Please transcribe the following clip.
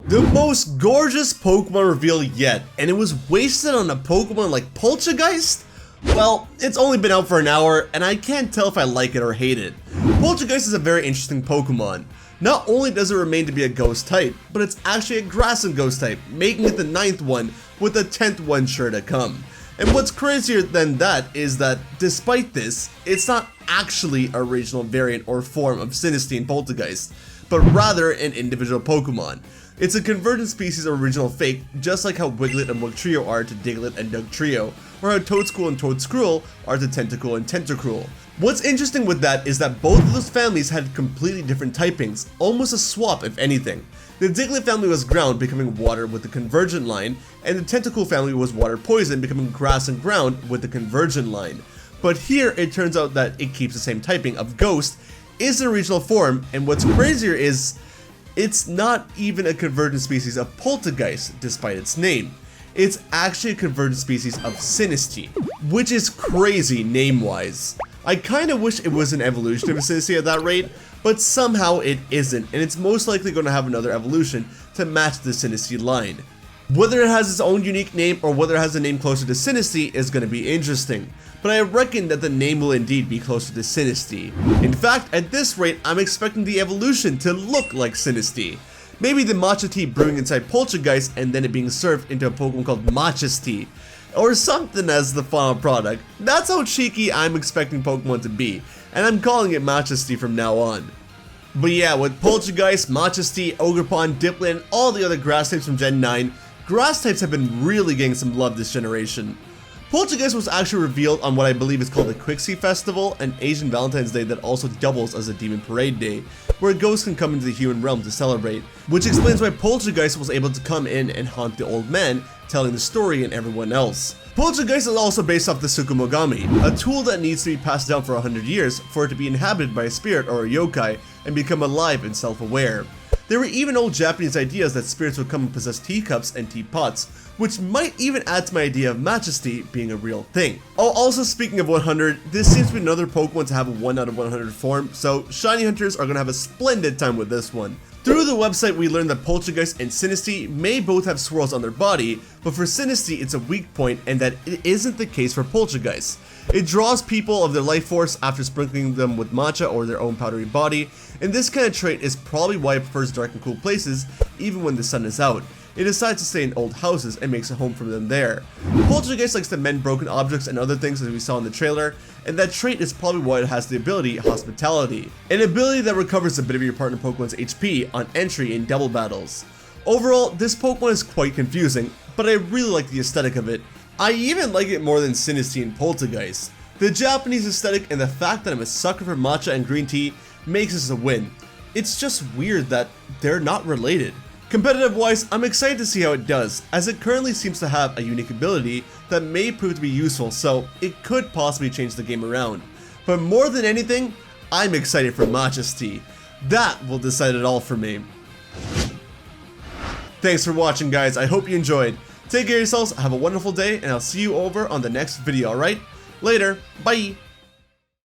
The most gorgeous Pokemon reveal yet, and it was wasted on a Pokemon like Poltchageist? Well, it's only been out for an hour, and I can't tell if I like it or hate it. Poltergeist is a very interesting Pokemon. Not only does it remain to be a ghost type, but it's actually a grass and ghost type, making it the 9th one, with the 10th one sure to come. And what's crazier than that is that, despite this, it's not actually a regional variant or form of Sinistea and Polteagist, but rather an individual Pokemon. It's a convergent species of original fake, just like how Wiglet and Wugtrio are to Diglett and Dugtrio, or how Toadscool and Toadscruel are to Tentacool and Tentacruel. What's interesting with that is that both of those families had completely different typings, almost a swap if anything. The Diglett family was ground, becoming water with the convergent line, and the Tentacool family was water poison, becoming grass and ground with the convergent line. But here it turns out that it keeps the same typing of ghost, is a regional form, and what's crazier is it's not even a convergent species of Polteagist, despite its name. It's actually a convergent species of Sinistea, which is crazy name-wise. I kinda wish it was an evolution of a Sinistea at that rate, but somehow it isn't, and it's most likely going to have another evolution to match the Sinistea line. Whether it has its own unique name or whether it has a name closer to Sinistea is going to be interesting, but I reckon that the name will indeed be closer to Sinistea. In fact, at this rate, I'm expecting the evolution to look like Sinistea. Maybe the matcha tea brewing inside Poltchageist and then it being served into a Pokemon called Matcha's Tea, or something as the final product. That's how cheeky I'm expecting Pokemon to be, and I'm calling it Matcha's Tea from now on. But yeah, with Poltchageist, Matcha's Tea, Ogerpon, Dipplin, and all the other grass types from Gen 9, grass types have been really getting some love this generation. Poltergeist was actually revealed on what I believe is called the Quixie Festival, an Asian Valentine's Day that also doubles as a Demon Parade Day, where ghosts can come into the human realm to celebrate, which explains why Poltergeist was able to come in and haunt the old man, telling the story and everyone else. Poltergeist is also based off the Tsukumogami, a tool that needs to be passed down for 100 years for it to be inhabited by a spirit or a yokai and become alive and self-aware. There were even old Japanese ideas that spirits would come and possess teacups and teapots, which might even add to my idea of majesty being a real thing. Oh, also speaking of 100, this seems to be another Pokemon to have a 1 out of 100 form, so shiny hunters are going to have a splendid time with this one. Through the website we learned that Poltchageist and Sinistea may both have swirls on their body, but for Sinistea it's a weak point and that it isn't the case for Poltchageist. It draws people of their life force after sprinkling them with matcha or their own powdery body, and this kind of trait is probably why it prefers dark and cool places even when the sun is out. It decides to stay in old houses and makes a home for them there. Poltergeist likes to mend broken objects and other things as we saw in the trailer, and that trait is probably why it has the ability Hospitality, an ability that recovers a bit of your partner Pokemon's HP on entry in double battles. Overall, this Pokemon is quite confusing, but I really like the aesthetic of it. I even like it more than Sinistea and Poltergeist. The Japanese aesthetic and the fact that I'm a sucker for matcha and green tea makes this a win. It's just weird that they're not related. Competitive wise, I'm excited to see how it does, as it currently seems to have a unique ability that may prove to be useful, so it could possibly change the game around. But more than anything, I'm excited for Matcha's Tea. That will decide it all for me. Thanks for watching, guys. I hope you enjoyed. Take care of yourselves, have a wonderful day, and I'll see you over on the next video, alright? Later, bye!